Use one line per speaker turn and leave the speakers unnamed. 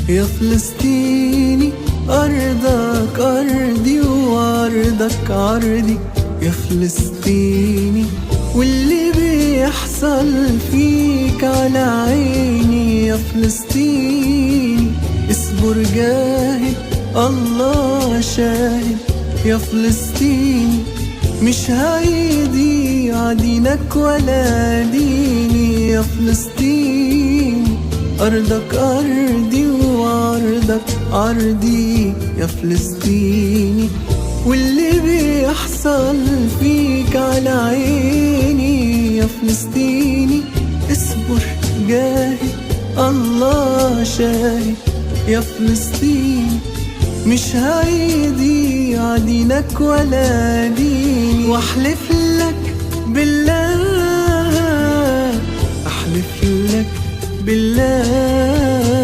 يا فلسطيني أرضك أرضي وأرضك عرضي يا فلسطيني، واللي بيحصل فيك على عيني يا فلسطيني. اصبر جاهد الله شاهد يا فلسطيني، مش هيضيع دينك ولا ديني يا فلسطيني. أرضك أرضي وعرضك عرضي يا فلسطيني، واللي بيحصل فيك على عيني يا فلسطيني. اصبر جاهد الله شاهد يا فلسطيني، مش هيضيع دينك ولا ديني. واحلف لك بالله، احلف لك بالله